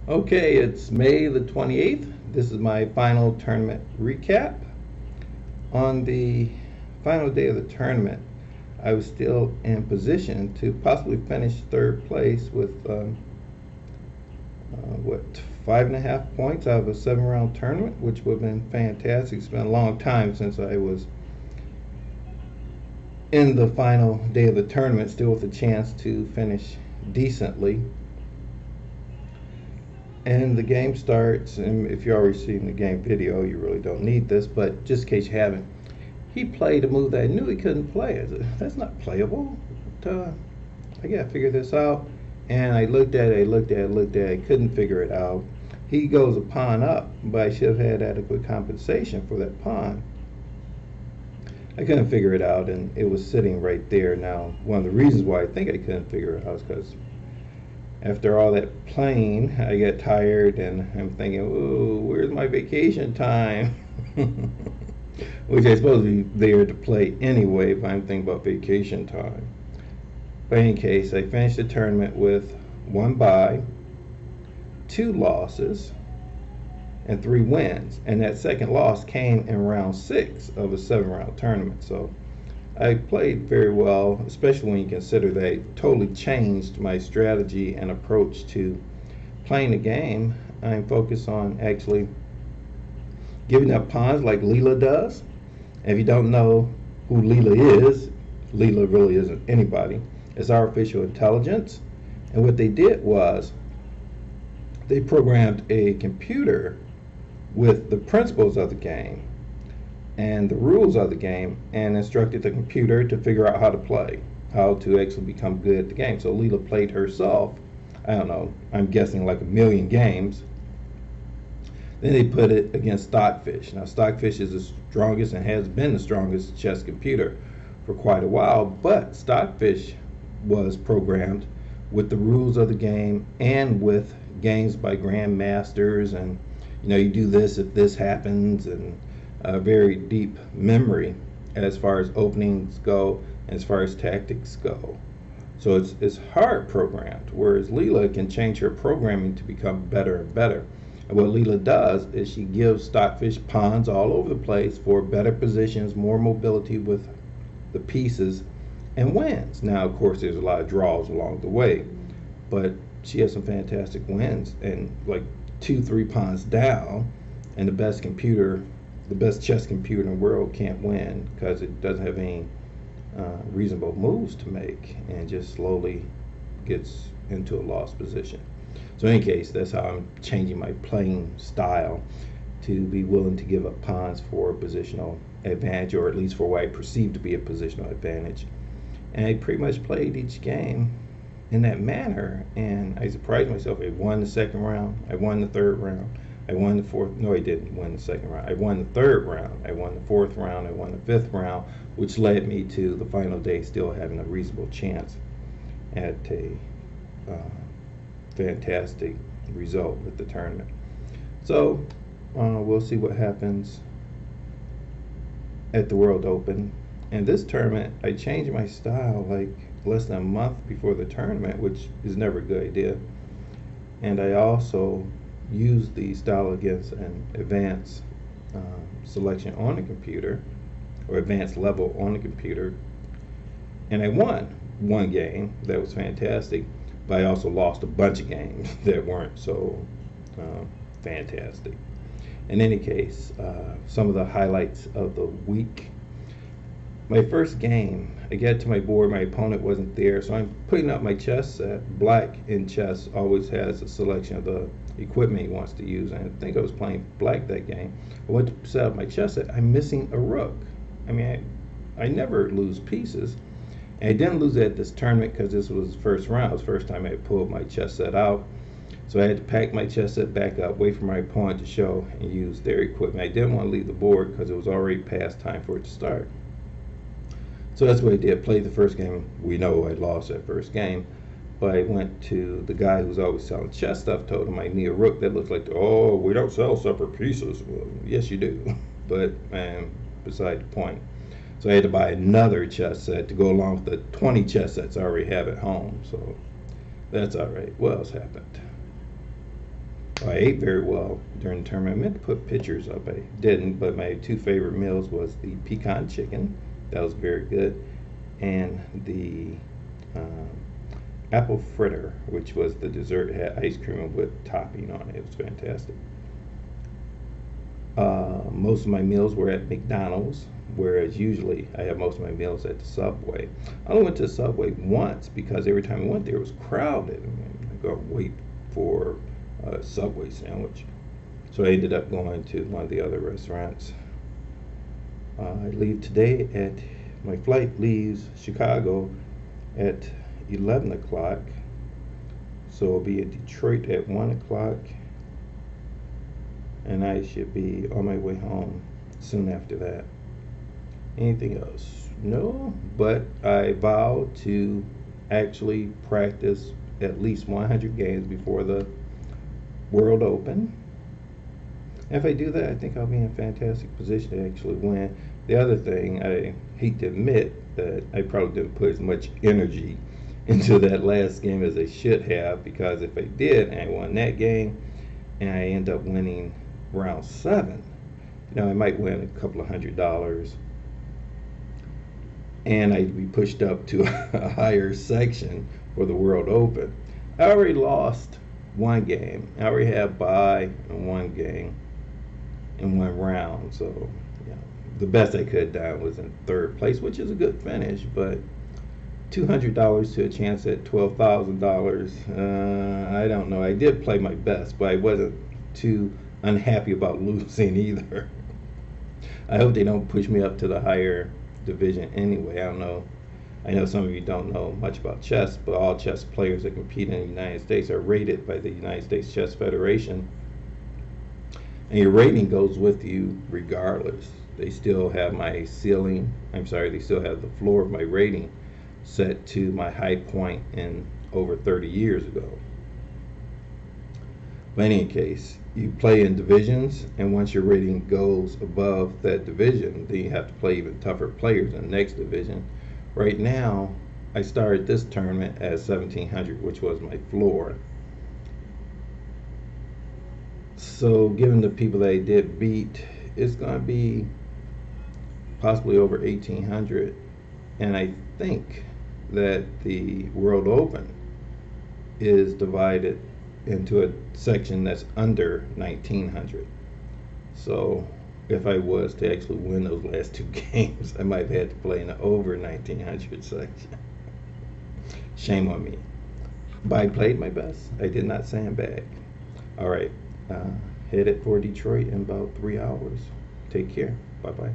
Okay, it's May the 28th. This is my final tournament recap. On the final day of the tournament, I was still in position to possibly finish third place with what, 5.5 points out of a 7-round tournament, which would have been fantastic. It's been a long time since I was in the final day of the tournament, still with a chance to finish decently. And the game starts, and if you're already seeing the game video, you really don't need this, but just in case you haven't, he played a move that I knew he couldn't play. I said, that's not playable. I gotta figure this out. And I looked at it, couldn't figure it out. He goes a pawn up, but I should have had adequate compensation for that pawn. I couldn't figure it out, and it was sitting right there. Now, one of the reasons why I think I couldn't figure it out is because after all that playing, I get tired and I'm thinking, ooh, where's my vacation time? Which I supposed to be there to play anyway, but I'm thinking about vacation time. But in any case, I finished the tournament with 1 bye, 2 losses, and 3 wins. And that second loss came in round 6 of a 7-round tournament. So I played very well, especially when you consider that I totally changed my strategy and approach to playing the game. I'm focused on actually giving up pawns like Leela does. And if you don't know who Leela is, Leela really isn't anybody. It's artificial intelligence. And what they did was they programmed a computer with the principles of the game and the rules of the game and instructed the computer to figure out how to play, how to actually become good at the game. So Leela played herself, I don't know, I'm guessing like 1,000,000 games. Then they put it against Stockfish. Now Stockfish is the strongest and has been the strongest chess computer for quite a while, but Stockfish was programmed with the rules of the game and with games by grandmasters, and you do this if this happens, and a very deep memory as far as openings go, as far as tactics go. So it's hard programmed, whereas Leela can change her programming to become better and better. And what Leela does is she gives Stockfish pawns all over the place for better positions, more mobility with the pieces, and wins. Now, of course, there's a lot of draws along the way, but she has some fantastic wins, and like 2-3 pawns down, and the best chess computer in the world can't win because it doesn't have any reasonable moves to make, and just slowly gets into a lost position. So in any case, that's how I'm changing my playing style, to be willing to give up pawns for positional advantage, or at least for what I perceive to be a positional advantage. And I pretty much played each game in that manner, and I surprised myself. I won the second round, I won the third round, I won the fourth. No, I didn't win the second round. I won the third round, I won the fourth round, I won the fifth round, which led me to the final day still having a reasonable chance at a fantastic result with the tournament. So we'll see what happens at the World Open. And this tournament, I changed my style like less than a month before the tournament, which is never a good idea. And I also used the style against an advanced selection on the computer, or advanced level on the computer, and I won one game that was fantastic, but I also lost a bunch of games that weren't so fantastic. In any case, some of the highlights of the week. My first game, I get to my board, my opponent wasn't there, so I'm putting up my chess set. Black in chess always has a selection of the equipment he wants to use, and I think I was playing black that game. I went to set up my chess set, I'm missing a rook. I mean, I never lose pieces. And I didn't lose it at this tournament because this was the first round. It was the first time I had pulled my chess set out. So I had to pack my chess set back up, wait for my opponent to show, and use their equipment. I didn't want to leave the board because it was already past time for it to start. So that's what I did. Played the first game. We know I lost that first game. But I went to the guy who's always selling chess stuff, told him I need a rook that looks like, oh, we don't sell separate pieces. Well, yes, you do. But, beside the point. So I had to buy another chess set to go along with the 20 chess sets I already have at home. So that's all right. What else happened? I ate very well during the tournament. I meant to put pictures up. I didn't, but my two favorite meals was the pecan chicken. That was very good. And the um, apple fritter, which was the dessert, had ice cream and whipped topping on it. It was fantastic. Most of my meals were at McDonald's, whereas usually I have most of my meals at the Subway. I only went to the Subway once because every time I went there it was crowded. I go wait for a Subway sandwich. So I ended up going to one of the other restaurants. I leave today my flight leaves Chicago at 11 o'clock. So I'll be in Detroit at 1 o'clock. And I should be on my way home soon after that. Anything else? No, but I vow to actually practice at least 100 games before the World Open. If I do that, I think I'll be in a fantastic position to actually win. The other thing, I hate to admit that I probably didn't put as much energy into that last game as I should have, because if I did and I won that game and I end up winning round 7, I might win a couple of $100 and I'd be pushed up to a higher section for the World Open. I already lost one game. I already have bye in one game in one round, so the best I could have done was in 3rd place, which is a good finish, but $200 to a chance at $12,000. I don't know. I did play my best, but I wasn't too unhappy about losing either. I hope they don't push me up to the higher division anyway. I don't know. I know some of you don't know much about chess, but all chess players that compete in the United States are rated by the United States Chess Federation. And your rating goes with you regardless. They still have my ceiling, they still have the floor of my rating set to my high point in over 30 years ago. But in any case, you play in divisions, and once your rating goes above that division, then you have to play even tougher players in the next division. Right now, I started this tournament at 1700, which was my floor. So given the people that I did beat, it's going to be possibly over 1800, and I think that the World Open is divided into a section that's under 1900. So if I was to actually win those last 2 games, I might have had to play in the over 1900 section. Shame on me. But I played my best. I did not sandbag. All right, headed for Detroit in about 3 hours. Take care. Bye-bye.